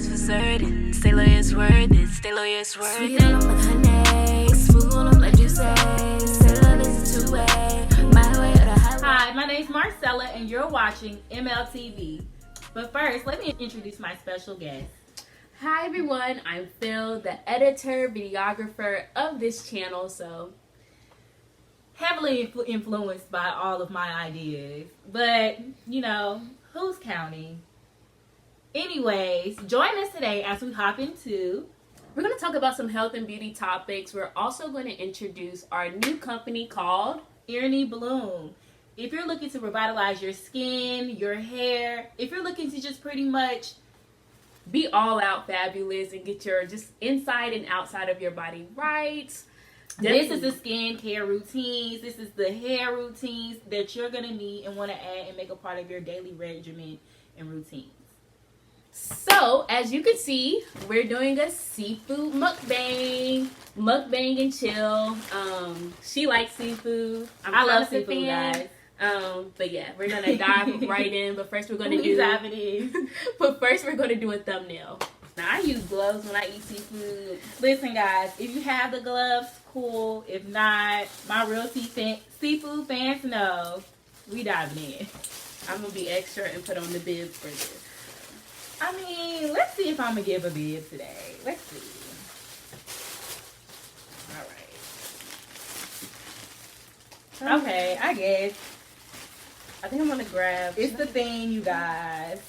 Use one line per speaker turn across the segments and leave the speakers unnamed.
is for certain. Stay loyal is worth it. Stay loyal is worth it.
Sweet on them like honey, smooth on them like you say. Say love is a two-way, my way or the highway.
Hi, my name is Marcella and you're watching MLTV. But first, let me introduce my special guest.
Hi everyone, I'm Phyll, the editor, videographer of this channel, so
Heavily influenced by all of my ideas, but you know, who's counting? Anyways, join us today as we hop into.
we're going to talk about some health and beauty topics. We're also going to introduce our new company called
Bloom. If you're looking to revitalize your skin, your hair, if you're looking to just pretty much
Be All Out Fabulous and get your just inside and outside of your body right.
This is the skincare routines. This is the hair routines that you're going to need and want to add and make a part of your daily regimen and routines.
So, as you can see, we're doing a seafood mukbang. Mukbang and chill. She likes seafood.
I love
kind of a
seafood,
fan.
guys.
But yeah, we're going to dive right in. But first we're going to
We diving in.
But first we're going to do a thumbnail. Now, I use gloves when I eat seafood.
Listen, guys, if you have the gloves, cool. If not, my real seafood fans know we diving in.
I'm going to be extra and put on the bib for this.
I mean, let's see if I'm going to give a bib today. Let's see. All right. Okay, I guess.
I think I'm going to grab.
It's the thing, you guys.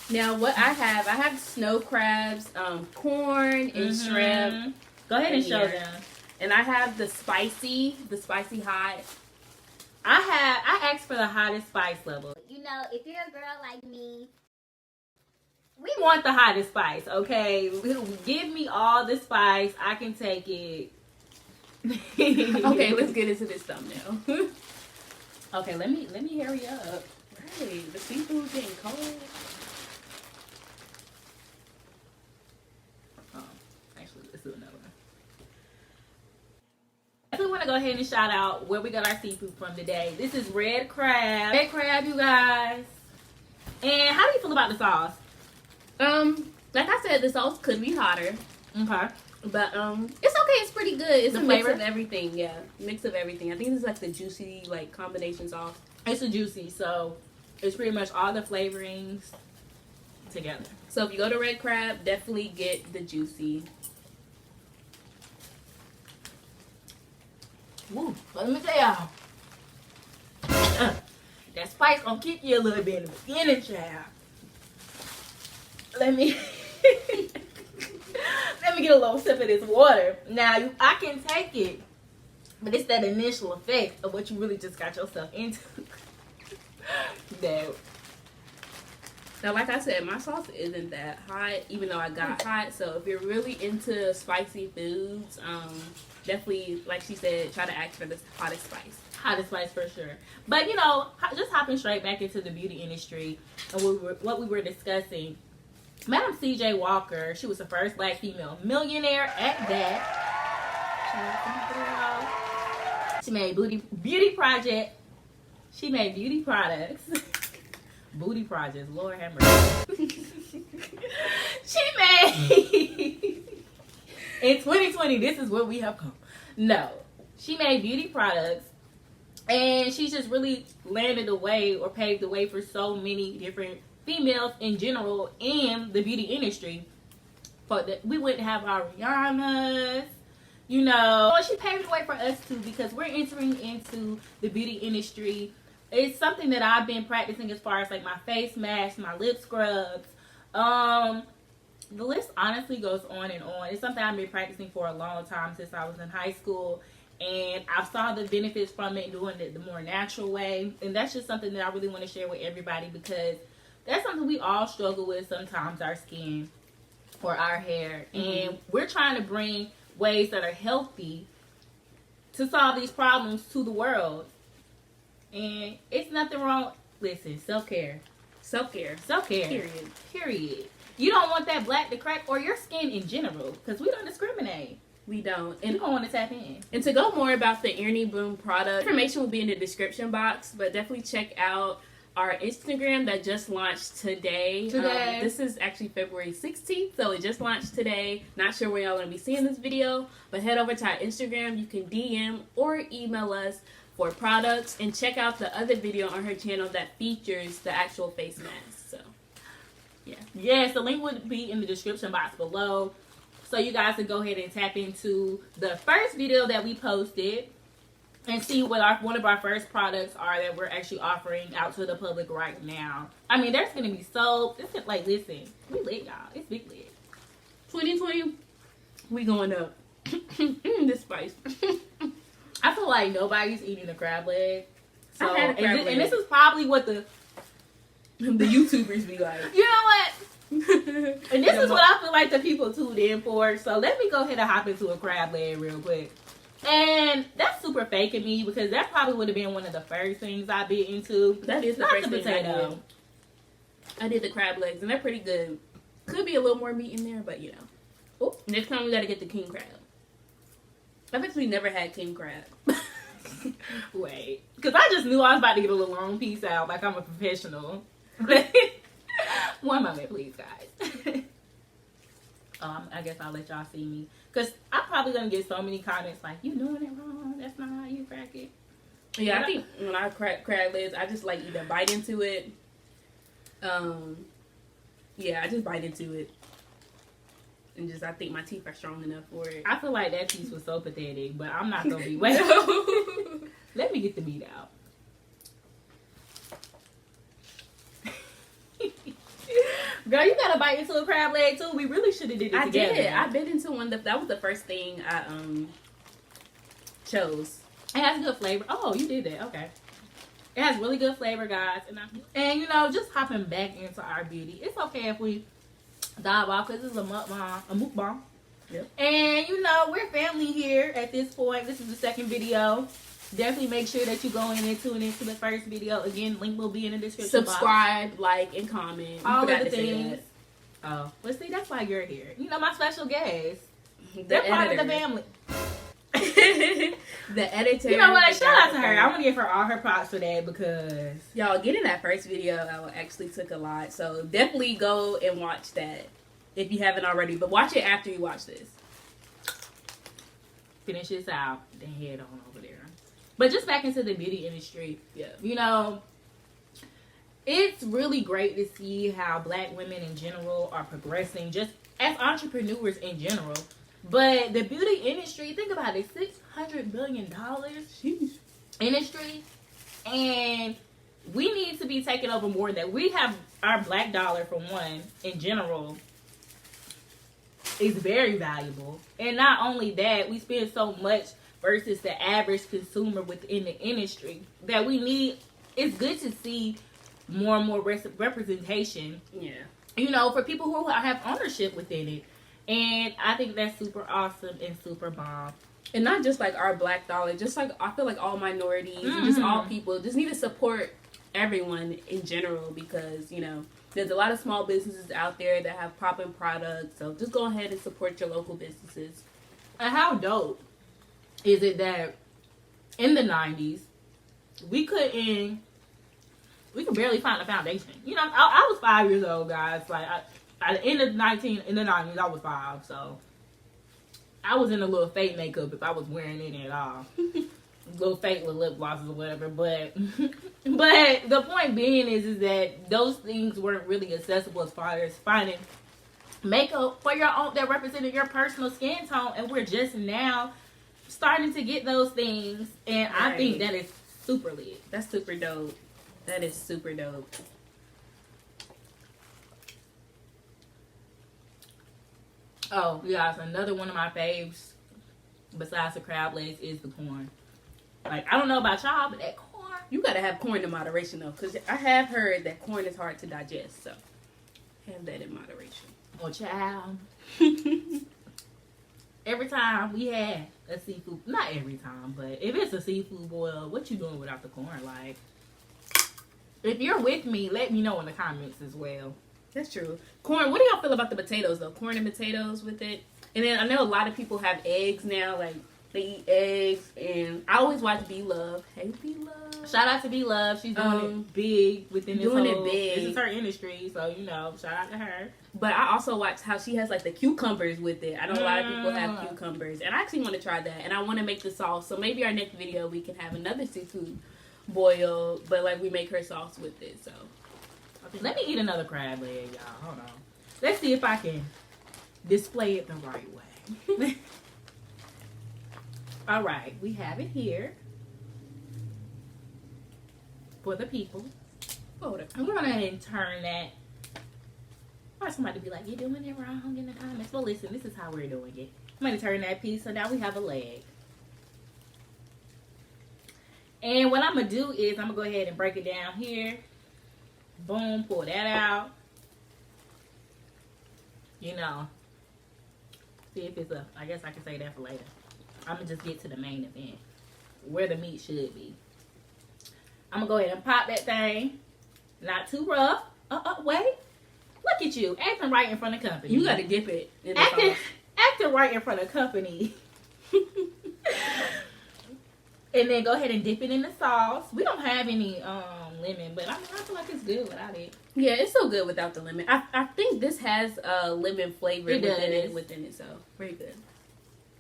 Now, what I have snow crabs, corn, and shrimp.
Go ahead and show
here.
them.
And I have the spicy hot.
I asked for the hottest spice level.
You know, if you're a girl like me,
We want the hottest spice, okay? Give me all the spice. I can take it.
Okay, let's get into this thumbnail.
Okay, let me hurry up.
Right, the seafood getting cold.
Oh, actually, let's do another one. We want to go ahead and shout out where we got our seafood from today. This is red crab. Red crab, you guys. And how do you feel about the sauce?
Like I said, the sauce could be hotter,
Okay.
but it's okay. It's pretty good. It's
The
a mix
flavor?
of everything. Yeah, mix of everything. I think this is like the juicy like combination sauce.
It's a juicy, so it's pretty much all the flavorings together.
So if you go to Red Crab, definitely get the juicy.
Woo, let me tell y'all. That spice gonna kick you a little bit in the beginning, child. Let me get a little sip of this water. Now, I can take it, but it's that initial effect of what you really just got yourself into. That
Now, like I said, my sauce isn't that hot, even though I got hot. So if you're really into spicy foods, definitely, like she said, try to ask for the hottest spice.
hottest spice for sure. But you know, just hopping straight back into the beauty industry and what we were discussing. Madam C.J. Walker, she was the first black female millionaire at that. She made beauty project. She made beauty products. Booty projects, Lord have mercy. She made in 2020, this is where we have come. No. She made beauty products. And she just really landed the way or paved the way for so many different females in general in the beauty industry. But we wouldn't have our Rihannas, you know. She paved the way for us too because we're entering into the beauty industry. It's something that I've been practicing as far as like my face masks, my lip scrubs. The list honestly goes on and on. It's something I've been practicing for a long time since I was in high school. And I saw the benefits from it doing it the more natural way. And that's just something that I really want to share with everybody because that's something we all struggle with sometimes, our skin or our hair. And we're trying to bring ways that are healthy to solve these problems to the world. And it's nothing wrong. Listen, self-care.
Self-care.
Self-care. Period. You don't want that black to crack or your skin in general because we don't discriminate.
We don't.
And you don't want to tap in.
And to go more about the Bloom product, information will be in the description box, but definitely check out our Instagram that just launched today. This is actually February 16th, so it just launched today. Not sure where y'all going to be seeing this video, but head over to our Instagram. You can DM or email us for products, and check out the other video on her channel that features the actual face mask. So, yeah.
Yes, the link would be in the description box below. So you guys can go ahead and tap into the first video that we posted and see what one of our first products are that we're actually offering out to the public right now. I mean, there's going to be soap. It's like, listen, we lit, y'all. It's big lit.
2020, we going up. This spice.
I feel like nobody's eating a crab leg. So,
I had a crab leg.
And this is probably what the
YouTubers be like.
You know what? And this is what I feel like the people tuned in for. So let me go ahead and hop into a crab leg real quick. And that's super fake of me because that probably would have been one of the first things I bit into.
That is the
Not
first
the
thing I
potato.
did. I did the crab legs, and they're pretty good. Could be a little more meat in there, but you know. Ooh, next time we gotta get the king crab. I've actually never had king crab.
Wait. Because I just knew I was about to get a little long piece out like I'm a professional. One moment, please, guys. I guess I'll let y'all see me. Because I'm probably going to get so many comments like, you doing it wrong. That's not how you crack it.
Yeah, I think when I crack crab legs, I just like either bite into it. Yeah, I just bite into it. And just, I think my teeth are strong enough for it.
I feel like that piece was so pathetic, but I'm not going to be. Wait. Let me get the meat out. Girl, you gotta bite into a crab leg too. We really should have did it together.
I did. I bit into one. That was the first thing I chose.
It has good flavor. Oh, you did that. Okay. It has really good flavor, guys. And you know, just hopping back into our beauty. It's okay if we dive off because this is a mukbang.
Yep.
And you know, we're family here at this point. This is the second video. Definitely make sure that you go in and tune into the first video. Again, link will be in the description box.
Subscribe, like, and comment.
All of the things. Oh, well, see, that's why you're here. You know, my special guest. They're part of the family.
The editor.
You know what? Shout out to her. I want to give her all her props for that because
y'all, getting that first video actually took a lot. So definitely go and watch that if you haven't already. But watch it after you watch this.
Finish this out, then head on over there. But just back into the beauty industry.
Yeah.
You know, it's really great to see how Black women in general are progressing just as entrepreneurs in general. But the beauty industry, think about it, $600 billion industry. And we need to be taking over more than that. We have our Black dollar, for one, in general, is very valuable. And not only that, we spend so much versus the average consumer within the industry that we need. It's good to see more and more representation.
Yeah.
You know, for people who have ownership within it. And I think that's super awesome and super bomb.
And not just like our Black dollar, just like I feel like all minorities and just all people just need to support everyone in general because, you know, there's a lot of small businesses out there that have popping products. So just go ahead and support your local businesses.
And how dope is it that in the 90s, we could barely find a foundation. You know, I was 5 years old, guys. Like, at the end of in the 90s, I was 5, so I was in a little fake makeup if I was wearing any at all. Little fake with lip glosses or whatever, but the point being is that those things weren't really accessible as far as finding makeup for your own that represented your personal skin tone, and we're just now starting to get those things, and right. I think that is super lit.
That's super dope. That is super dope.
Oh, guys, another one of my faves besides the crab legs is the corn. Like, I don't know about y'all, but that corn.
You gotta have corn in moderation, though, because I have heard that corn is hard to digest, so have that in moderation.
Well, child. Every time we had a seafood, not every time, but if it's a seafood boil, what you doing without the corn? Like, if you're with me, let me know in the comments as well.
That's true. Corn, what do y'all feel about the potatoes, though? Corn and potatoes with it? And then I know a lot of people have eggs now. Like, They eat eggs, and I always watch Blove. Hey, Blove.
Shout out to Blove. She's doing it big within this
doing
whole,
it big.
This is her industry, so you know, shout out to her.
But I also watch how she has like the cucumbers with it. I know a lot of people have cucumbers, and I actually want to try that. And I want to make the sauce. So maybe our next video we can have another seafood boil, but like we make her sauce with it. So
let me eat another crab leg, y'all. Hold on. Let's see if I can display it the right way. All right, we have it here for the people. I'm going to go ahead and turn that. Or somebody be like, you're doing it wrong in the comments. Well, listen, this is how we're doing it. I'm going to turn that piece. So now we have a leg. And what I'm going to do is I'm going to go ahead and break it down here. Boom, pull that out. You know. See if it's I guess I can say that for later. I'm going to just get to the main event. Where the meat should be. I'm going to go ahead and pop that thing. Not too rough. Wait. Look at you. Acting right in front of company.
you got to dip it in the
Acting
sauce.
right in front of company. And then go ahead and dip it in the sauce. We don't have any lemon, but I feel like it's good without it.
Yeah, it's so good without the lemon. I think this has lemon flavor within it, so very good.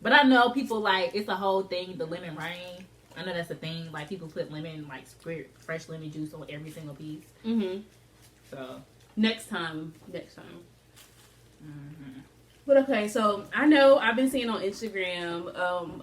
But I know people like, it's a whole thing, the lemon rain. I know that's a thing. Like, people put lemon, like, fresh lemon juice on every single piece.
Mm-hmm.
So,
next time.
mm-hmm.
But okay, so I know I've been seeing on Instagram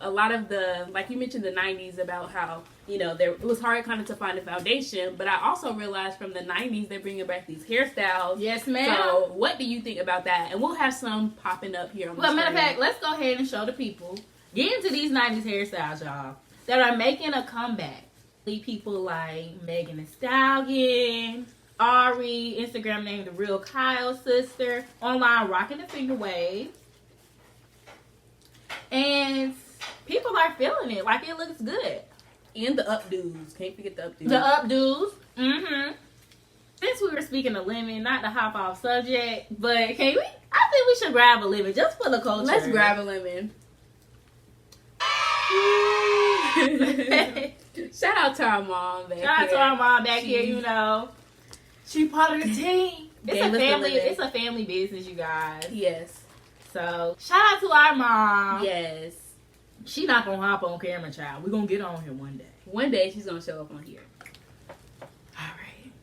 a lot of the, like you mentioned, the 90s about how, you know, it was hard kind of to find a foundation. But I also realized from the 90s they're bringing back these hairstyles.
Yes, ma'am.
So what do you think about that? And we'll have some popping up here on the screen.
Matter of fact, let's go ahead and show the people. Get into these 90s hairstyles, y'all, that are making a comeback. People like Megan Thee Stallion, Ari, Instagram name The Real Kyle Sister, online rocking the finger wave. And people are feeling it. Like, it looks good.
And the updos. Can't forget the updos.
The updos. Mm-hmm. Since we were speaking of lemon, not to hop off subject, but I think we should grab a lemon just for the culture.
Let's grab a lemon. Shout out to our mom back here.
Shout out to our mom back here, you know. She part of the team. It's a family business, you guys.
Yes.
So, shout out to our mom.
Yes.
She not gonna hop on camera, child. We're gonna get on here one day.
One day she's gonna show up on here.
Alright.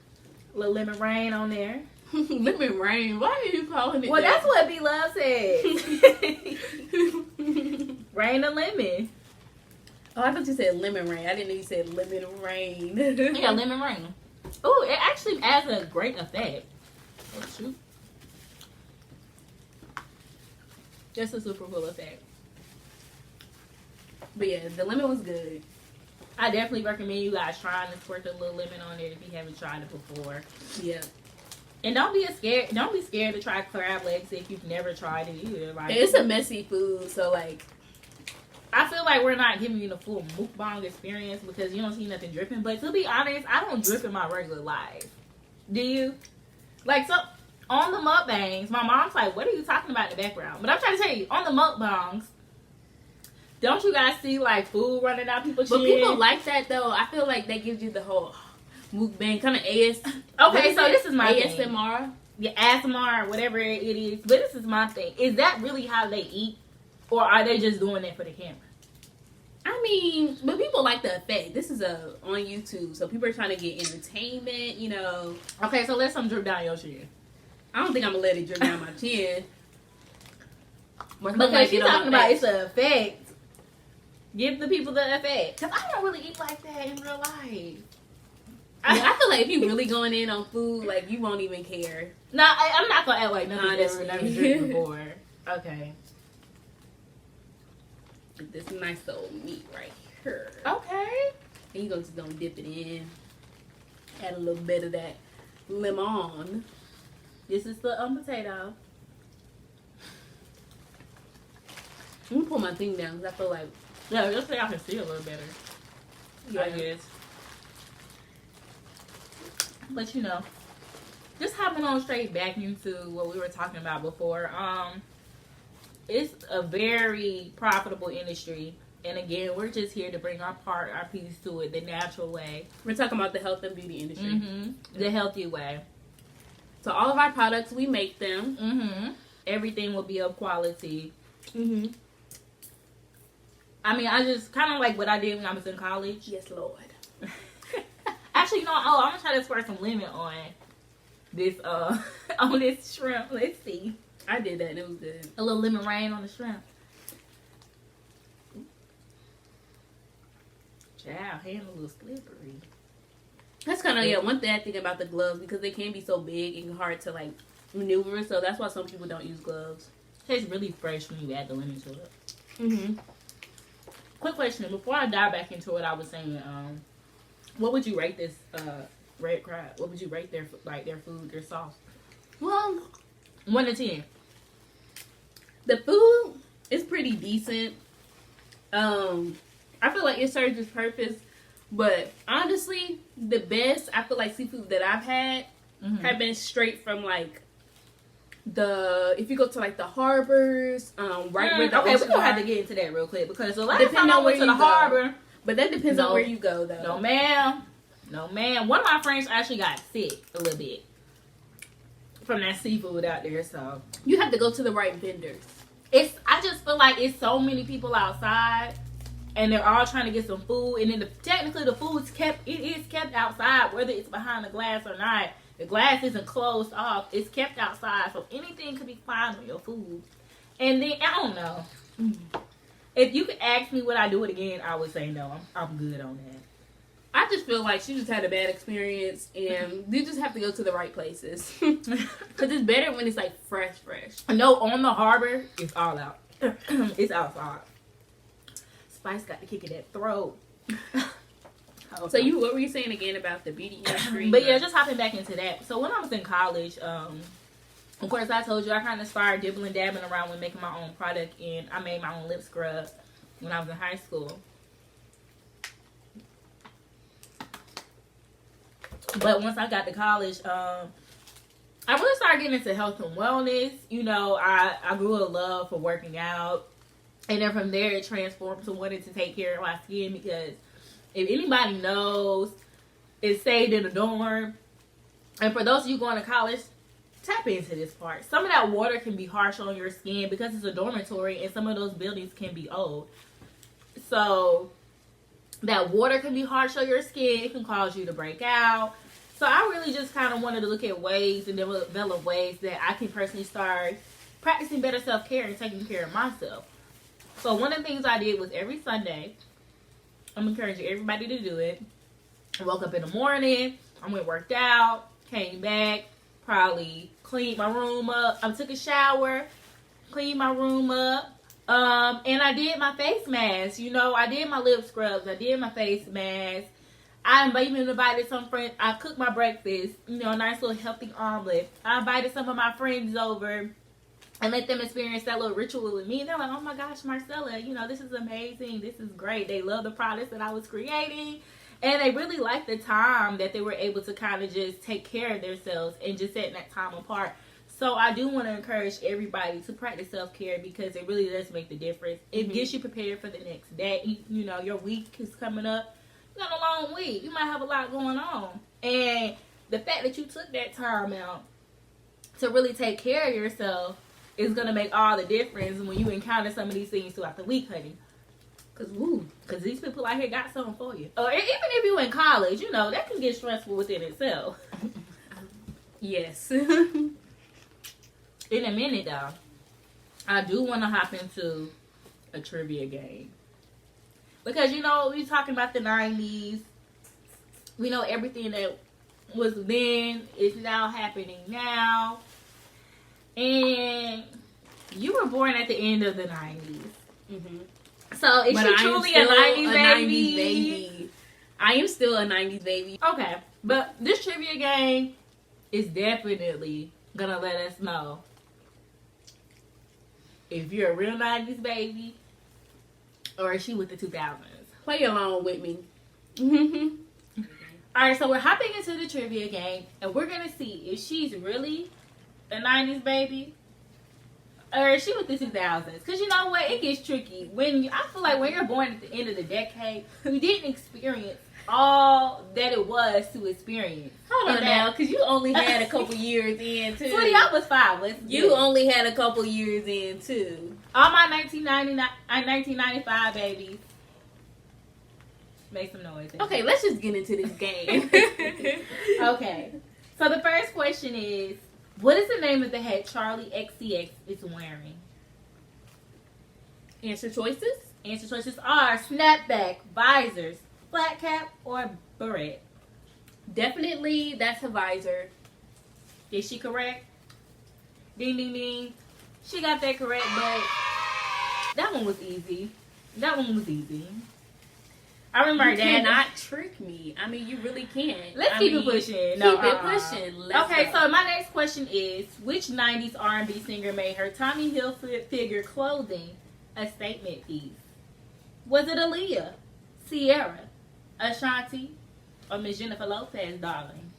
Little lemon rain on there.
Lemon rain? Why are you calling it
Well,
that?
that's what B-Love said. Rain of lemon.
Oh, I thought you said lemon rain. I didn't know you said lemon rain.
Yeah, lemon rain. Oh, it actually adds a great effect. Oh, shoot. Just a super cool effect.
But yeah, the lemon was good.
I definitely recommend you guys trying to squirt a little lemon on it if you haven't tried it before.
Yeah.
And don't be scared to try crab legs if you've never tried it either. Like,
It's a messy food, so like
I feel like we're not giving you the full mukbang experience because you don't see nothing dripping. But to be honest, I don't drip in my regular life. Do you? Like, so on the mukbangs, my mom's like, what are you talking about in the background? But I'm trying to tell you, on the mukbangs, don't you guys see like food running out people's chin?
But people like that though. I feel like that gives you the whole mukbang kind of
Okay, so this is my thing.
ASMR.
Yeah, ASMR, whatever it is. But this is my thing. Is that really how they eat? Or are they just doing that for the camera?
I mean, but people like the effect. This is on YouTube, so people are trying to get entertainment, you know.
Okay, so let some drip down your chin.
I don't think I'm gonna let it drip down my chin.
Because she's talking about it's an effect. Give the people the effect. Because I don't really eat like that in real life.
Yeah, I feel like if you really going in on food, like you won't even care.
No, I'm not gonna act like nothing's
Honestly.
never dripped before. Okay.
This nice little meat right here.
Okay.
And you're just gonna dip it in. Add a little bit of that lemon.
This is the potato.
Let me pull my thing down because I feel like
Yeah, just so y'all can see a little better. I guess. But you know, just hopping on straight back into what we were talking about before. It's a very profitable industry. And again, we're just here to bring our piece to it the natural way.
We're talking about the health and beauty industry.
The healthy way.
So all of our products, we make them.
Everything will be of quality.
Mm-hmm.
I mean, I just kind of like what I did when I was in college.
Yes, Lord.
Actually, you know, I'm gonna try to squirt some lemon on this on this shrimp. Let's see.
I did that and it was good.
A little lemon rain on the shrimp. Child, hand a little slippery.
That's kind of one thing I think about the gloves, because they can be so big and hard to like maneuver. So that's why some people don't use gloves.
Tastes really fresh when you add the lemon to it.
Mm-hmm.
Quick question: before I dive back into it, I was saying, what would you rate this red crab? What would you rate their food, their sauce?
Well,
1 to 10.
the food is pretty decent. I feel like it serves its purpose, but honestly, the best I feel like seafood that I've had have been straight from like if you go to like the harbors, right where the
okay, we're
ocean
gonna have
are.
to get into that real quick because the last
Depending
time I
on
went
where
to the
you go.
harbor,
But that depends on where you go, though.
no ma'am, one of my friends actually got sick a little bit from that seafood out there. So
You have to go to the right vendors.
I just feel like it's so many people outside, and they're all trying to get some food, and then technically the food's kept outside, whether it's behind the glass or not. The glass isn't closed off. It's kept outside, so anything could be fine with your food. And then, I don't know. If you could ask me would I do it again, I would say no. I'm good on that.
I just feel like she just had a bad experience, and you just have to go to the right places. Because it's better when it's like fresh.
No, on the harbor, it's all out. It's outside. Spice got to kick in that throat.
So what were you saying again about the beauty industry?
But yeah, just hopping back into that. So when I was in college, of course I told you I kind of started dibbling dabbling around with making my own product, and I made my own lip scrub when I was in high school. But once I got to college, I really started getting into health and wellness. You know, I grew a love for working out, and then from there it transformed to wanting to take care of my skin, because if anybody knows, it's stayed in a dorm. And for those of you going to college, tap into this part. Some of that water can be harsh on your skin because it's a dormitory, and some of those buildings can be old. So that water can be harsh on your skin. It can cause you to break out. So I really just kind of wanted to look at ways and develop ways that I can personally start practicing better self-care and taking care of myself. So one of the things I did was every Sunday, I'm encouraging everybody to do it. I woke up in the morning, I went worked out, came back, probably cleaned my room up. I took a shower, cleaned my room up, and I did my face mask. You know, I did my lip scrubs, I did my face mask. I even invited some friends. I cooked my breakfast, you know, a nice little healthy omelet. I invited some of my friends over and let them experience that little ritual with me. And they're like, oh my gosh, Marcella, you know, this is amazing. This is great. They love the products that I was creating. And they really liked the time that they were able to kind of just take care of themselves and just setting that time apart. So I do want to encourage everybody to practice self-care, because it really does make the difference. It gets you prepared for the next day. You know, your week is coming up. You got a long week. You might have a lot going on. And the fact that you took that time out to really take care of yourself is going to make all the difference when you encounter some of these things throughout the week, honey. Because these people out here got something for you. Or even if you're in college, you know, that can get stressful within itself.
Yes.
In a minute, though, I do want to hop into a trivia game. Because, you know, we're talking about the 90s. We know everything that was then is now happening now. And you were born at the end of the 90s.
Mm-hmm.
So is she truly a 90s baby?
I am still a 90s baby.
Okay. But this trivia game is definitely going to let us know if you're a real 90s baby or is she with the 2000s.
Play along with me.
Alright, so we're hopping into the trivia game, and we're going to see if she's really a 90s baby or she was the 2000s. Because you know what? It gets tricky. I feel like when you're born at the end of the decade, you didn't experience all that it was to experience.
Hold on now, because you only had a couple years in, too.
Sweetie, I was 5.
You only had a couple years in, too.
All my 1995 babies. Make some noise.
Okay, let's just get into this game.
Okay. So the first question is, what is the name of the hat Charlie XCX is wearing?
Answer choices?
Answer choices are snapback, visors, flat cap, or beret.
Definitely, that's a visor.
Is she correct? Ding, ding, ding. She got that correct, but that one was easy. I remember
you
her dad
cannot trick me. I mean, you really can't.
Let's keep it pushing. Keep
it pushing.
Okay, so my next question is, which 90s R&B singer made her Tommy Hilfiger clothing a statement piece? Was it Aaliyah, Sierra, Ashanti, or Miss Jennifer Lopez, darling?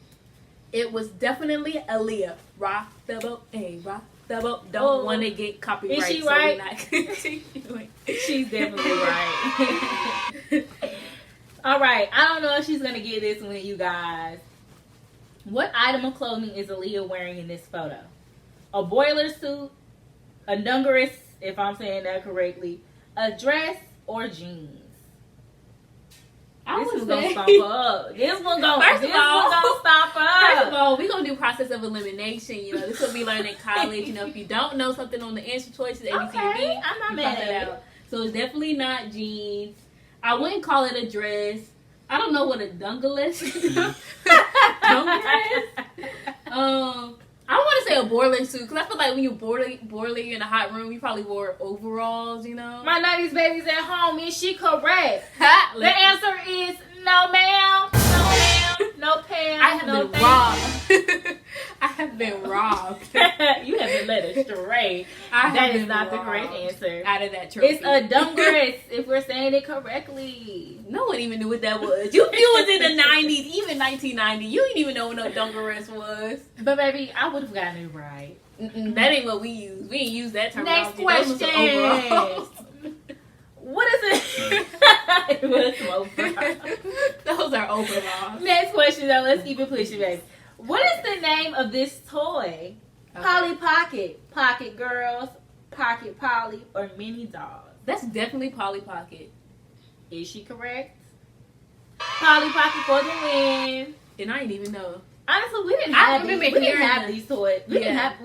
It was definitely Aaliyah. Rock the boat, hey, rock the boat. Don't want to get copyright.
Is she right?
So we're not continuing.
She's definitely right. All right, I don't know if she's gonna get this one, you guys. What item of clothing is Aaliyah wearing in this photo? A boiler suit, a dungaree, if I'm saying that correctly, a dress, or jeans? This one's gonna stomp her up. This one's gonna stomp her up.
First of all, we're gonna do process of elimination. You know, this will be learned in college. You know, if you don't know something on the answer choices, A, B, C, or D,
I'm not
you
mad
cross
at
it
it.
out. So it's definitely not jeans. I wouldn't call it a dress. I don't know what a dungaless is. I want to say a boiler suit because I feel like when you're boiling in a hot room, you probably wore overalls, you know.
My 90s baby's at home. Is she correct? The answer is no, ma'am. No, ma'am. No, Pam.
I have
no,
been robbed. I have been robbed.
You have been led astray. That is not the correct answer.
Out of that trophy.
It's a dungaree, if we're saying it correctly.
No one even knew what that was. You was in the 90s, even 1990. You didn't even know what no dungaree was.
But baby, I would have gotten it right.
That ain't what we use. We ain't use that terminology.
Next question. What is it? It was overalls.
Those are overalls.
Next question, though. Let's keep it pushing, baby. What is the name of this toy? Okay. Polly Pocket, Pocket Girls, Pocket Polly, or Mini Dolls?
That's definitely Polly Pocket.
Is she correct? Polly Pocket for the win.
And I didn't even know.
Honestly, we didn't have these toys. I didn't have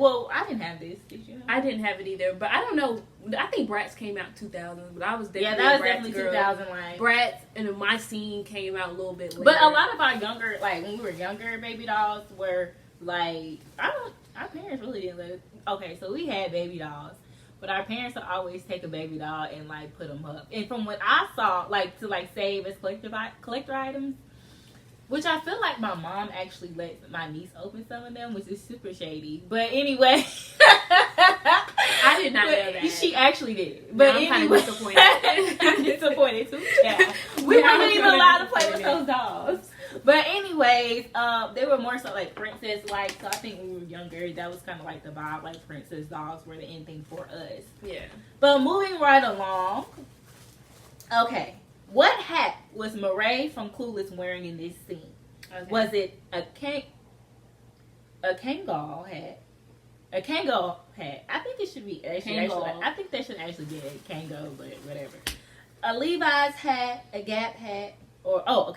this. Did you know?
I didn't have it either. But I don't know. I think Bratz came out in 2000, but I was definitely
that was
Bratz
definitely
girl.
2001.
Bratz and my scene came out a little bit later.
But a lot of our younger, like when we were younger, baby dolls were like, our parents really didn't let us. Okay, so we had baby dolls, but our parents would always take a baby doll and like put them up. And from what I saw, like to like save as collector items, which I feel like my mom actually let my niece open some of them, which is super shady. But anyway.
I did not know that.
She actually did. But
I'm kind of disappointed.
I'm disappointed too. Yeah. We weren't even allowed to play with those dolls. But anyways, they were more so like princess-like. So I think when we were younger, that was kind of like the vibe. Like princess dolls were the end thing for us.
Yeah.
But moving right along. Okay. What hat was Murray from Clueless wearing in this scene? Okay. Was it a Kangol hat? A Kangol hat. I think it should be. I think they should actually be a Kango, but whatever. A Levi's hat, a Gap hat, or a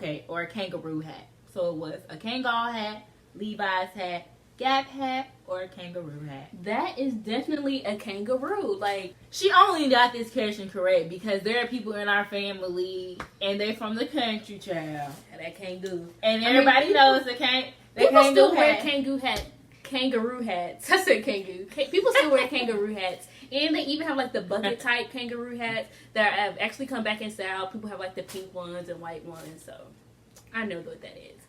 kangaroo hat. So it was a Kangol hat, Levi's hat, Gap hat, or a kangaroo hat.
That is definitely a kangaroo. Like,
she only got this question correct because there are people in our family and they're from the country, child.
That kangaroo.
And everybody knows the
people still wear kangaroo hats. I said kangaroo. People still wear kangaroo hats. And they even have like the bucket type kangaroo hats that have actually come back in style. People have like the pink ones and white ones. So I know what that is.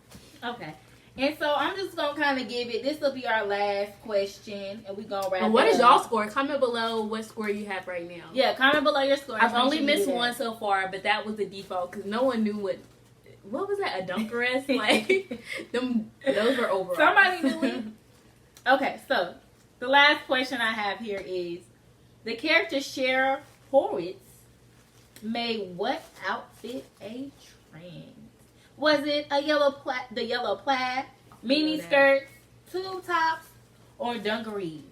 Okay. And so I'm just going to kind of give it, this will be our last question, and we're going to wrap it up.
What is y'all score? Comment below what score you have right now.
Yeah, comment below your score.
I've only missed one so far, but that was the default because no one knew what was that, a dunkeress? Like, those were overalls.
Somebody knew it. Okay, so the last question I have here is, The character Cher Horowitz made what outfit a trend? Was it a the yellow plaid, mini skirts, tube tops, or dungarees?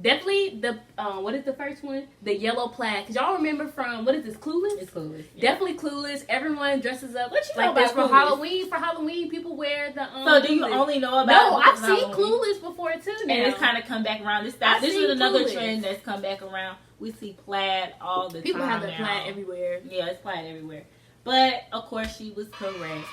Definitely the what is the first one? The yellow plaid. Cause y'all remember from what is this? Clueless.
It's Clueless. Yeah.
Definitely Clueless. Everyone dresses up
What you know
like this
about
for
Clueless?
Halloween. For Halloween, people wear the.
So do you
Clueless.
only know about?
No,
it
I've
because
seen
Halloween?
Clueless before too. Now.
And it's kind of come back around. This
I've
is
seen
another
Clueless.
trend that's come back around. We see plaid all the
People
time.
have the
now.
plaid everywhere.
Yeah, it's plaid everywhere. But of course, she was correct.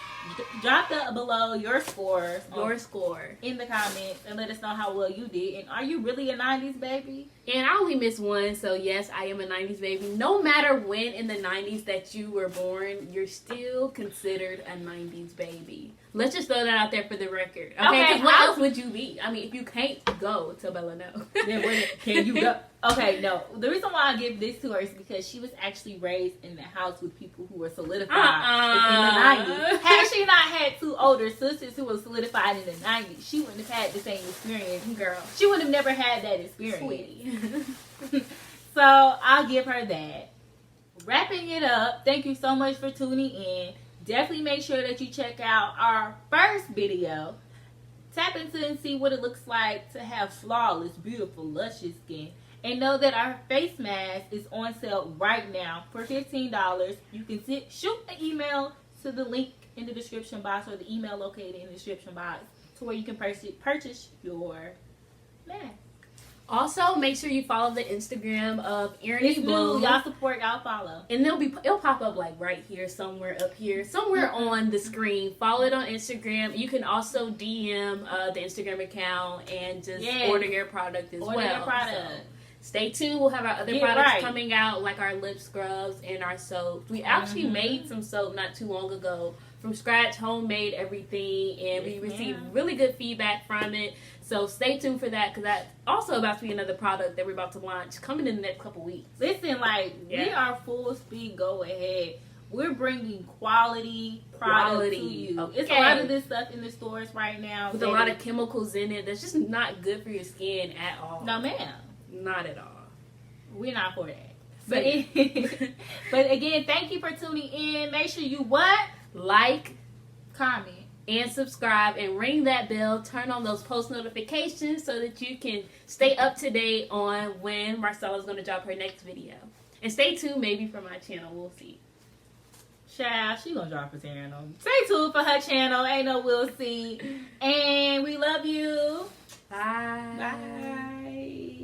Drop below your scores.
Your score.
In the comments and let us know how well you did. And are you really a 90s baby?
And I only missed one, so yes, I am a 90s baby. No matter when in the 90s that you were born, you're still considered a 90s baby. Let's just throw that out there for the record. Okay, 'cause what else would you be? I mean, if you can't go to Bella, no.
Then can you go? Okay, no. The reason why I give this to her is because she was actually raised in the house with people who were solidified in the 90s. Had she not had two older sisters who were solidified in the 90s, she wouldn't have had the same experience.
Girl.
She would have never had that experience.
Sweetie.
So I'll give her that. Wrapping it up, thank you so much for tuning in. Definitely make sure that you check out our first video. Tap into and see what it looks like to have flawless, beautiful, luscious skin. And know that our face mask is on sale right now for $15. You can shoot an email to the link in the description box or the email located in the description box to where you can purchase your mask.
Also, make sure you follow the Instagram of
It's new.
Blove.
Y'all support, y'all follow.
And it'll pop up like right here, somewhere up here, somewhere on the screen. Follow it on Instagram. You can also DM the Instagram account and just order your product as well.
Order your product.
So stay tuned. We'll have our other products coming out, like our lip scrubs and our soaps. We actually made some soap not too long ago from scratch, homemade everything, and we received really good feedback from it. So stay tuned for that, because that's also about to be another product that we're about to launch coming in the next couple weeks.
Listen, we are full speed, go ahead. We're bringing quality product to you.
Okay.
It's a lot of this stuff in the stores right now.
With a lot of chemicals in it that's just not good for your skin at all.
No, ma'am.
Not at all.
We're not for that. But again, thank you for tuning in. Make sure you
like,
comment,
and subscribe, and ring that bell. Turn on those post notifications so that you can stay up to date on when Marcella's going to drop her next video. And stay tuned maybe for my channel. We'll see.
Child, she going to drop her channel. Stay tuned for her channel. Ain't no we'll see. And we love you.
Bye.
Bye.